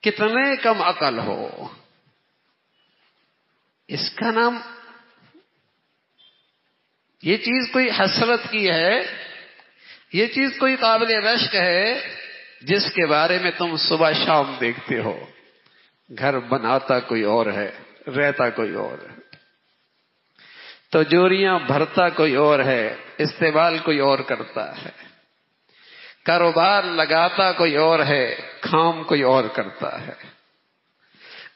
کتنے کم عقل ہو. اس کا نام یہ چیز کوئی حسرت کی ہے، یہ چیز کوئی قابل رشک ہے جس کے بارے میں تم صبح شام دیکھتے ہو. گھر بناتا کوئی اور ہے، رہتا کوئی اور ہے، تجوریاں بھرتا کوئی اور ہے، استعمال کوئی اور کرتا ہے، کاروبار لگاتا کوئی اور ہے، کام کوئی اور کرتا ہے،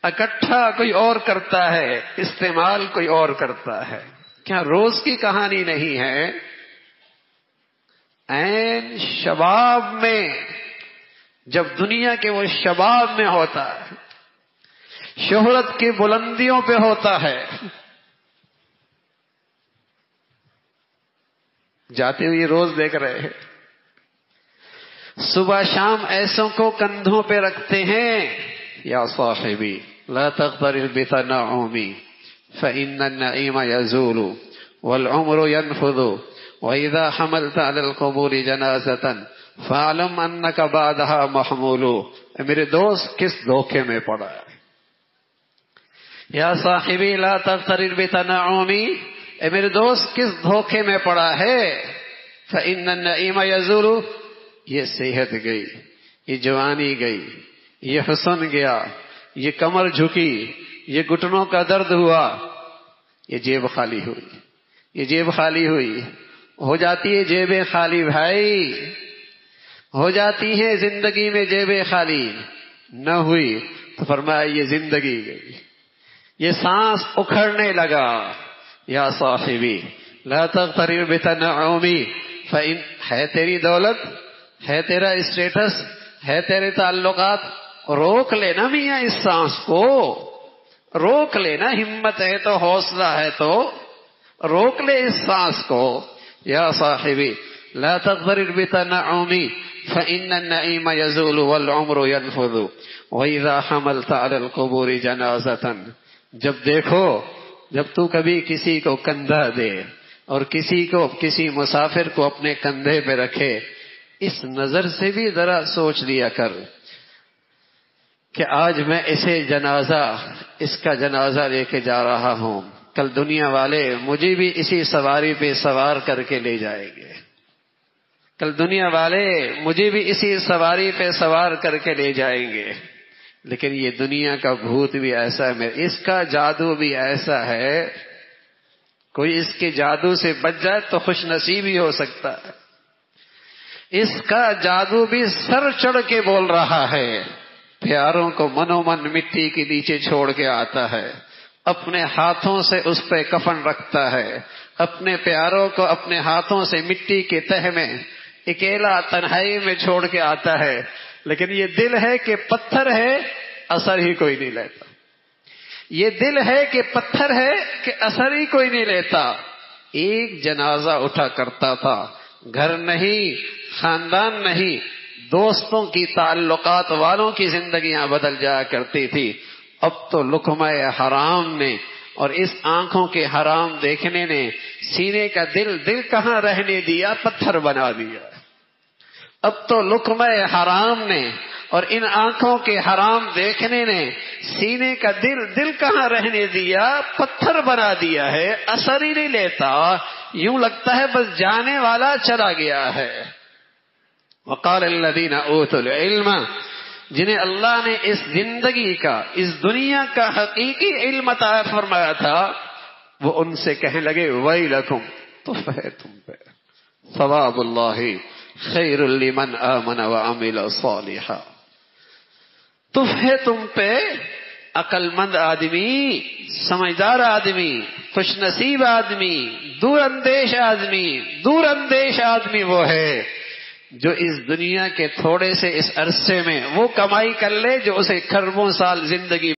اکٹھا کوئی اور کرتا ہے، استعمال کوئی اور کرتا ہے. کیا روز کی کہانی نہیں ہے؟ عین شباب میں، جب دنیا کے وہ شباب میں ہوتا ہے، شہرت کی بلندیوں پہ ہوتا ہے، جاتے ہوئے روز دیکھ رہے ہیں، صبح شام ایسوں کو کندھوں پہ رکھتے ہیں. یا صاحبی لا تغترر بتنعمی فإن النعیم یزول والعمر ينفذ وإذا حملت على القبور جنازة فاعلم أنك بعدها محمول. میرے دوست کس دھوکے میں پڑا ہے؟ یا صاحبی لا تغترر بتنعمی، اے میرے دوست کس دھوکے میں پڑا ہے؟ فإن النعیم یزول، یہ صحت گئی، یہ جوانی گئی، یہ حسن گیا، یہ کمر جھکی، یہ گھٹنوں کا درد ہوا، یہ جیب خالی ہوئی، یہ جیب خالی ہوئی. ہو جاتی ہے جیبیں خالی بھائی، ہو جاتی ہیں زندگی میں جیبیں خالی. نہ ہوئی تو فرمایا یہ زندگی گئی، یہ سانس اکھڑنے لگا. یا صاحبی لا تغترر بتنعمی فإن، ہے تیری دولت، ہے تیرا اسٹیٹس، ہے تیرے تعلقات، روک لینا میاں اس سانس کو، روک لینا. ہمت ہے تو، حوصلہ ہے تو روک لے اس سانس کو. یا صاحبی لا تغترر بتنعمی فإن النعیم یزول والعمر ينفذ وإذا حملت على القبور جنازة. جب دیکھو، جب تو کبھی کسی کو کندھا دے اور کسی مسافر کو اپنے کندھے پہ رکھے، اس نظر سے بھی ذرا سوچ لیا کر کہ آج میں اس کا جنازہ لے کے جا رہا ہوں، کل دنیا والے مجھے بھی اسی سواری پہ سوار کر کے لے جائیں گے، کل دنیا والے مجھے بھی اسی سواری پہ سوار کر کے لے جائیں گے. لیکن یہ دنیا کا بھوت بھی ایسا ہے، اس کا جادو بھی ایسا ہے، کوئی اس کے جادو سے بچ جائے تو خوش نصیب ہی ہو سکتا ہے. اس کا جادو بھی سر چڑھ کے بول رہا ہے، پیاروں کو منو من مٹی کے نیچے چھوڑ کے آتا ہے، اپنے ہاتھوں سے اس پہ کفن رکھتا ہے، اپنے پیاروں کو اپنے ہاتھوں سے مٹی کے تہ میں اکیلا تنہائی میں چھوڑ کے آتا ہے. لیکن یہ دل ہے کہ پتھر ہے، اثر ہی کوئی نہیں لیتا. یہ دل ہے کہ پتھر ہے کہ اثر ہی کوئی نہیں لیتا. ایک جنازہ اٹھا کرتا تھا، گھر نہیں، خاندان نہیں، دوستوں کی، تعلقات والوں کی زندگیاں بدل جایا کرتی تھی. اب تو لقمہ حرام نے اور اس آنکھوں کے حرام دیکھنے نے سینے کا دل کہاں رہنے دیا، پتھر بنا دیا. اب تو لقمہ حرام نے اور ان آنکھوں کے حرام دیکھنے نے سینے کا دل کہاں رہنے دیا، پتھر بنا دیا ہے، اثر ہی نہیں لیتا. یوں لگتا ہے بس جانے والا چلا گیا ہے. وقال الذین اوتوا العلم، جنہیں اللہ نے اس زندگی کا، اس دنیا کا حقیقی علم عطا فرمایا تھا، وہ ان سے کہنے لگے ویلکم، تف ہے تم پہ، ثواب اللہ خیر لمن آمن وعمل صالحا. تف ہے تم پہ. عقل مند آدمی، سمجھدار آدمی، خوش نصیب آدمی، دور اندیش آدمی وہ ہے جو اس دنیا کے تھوڑے سے اس عرصے میں وہ کمائی کر لے جو اسے کروڑوں سال زندگی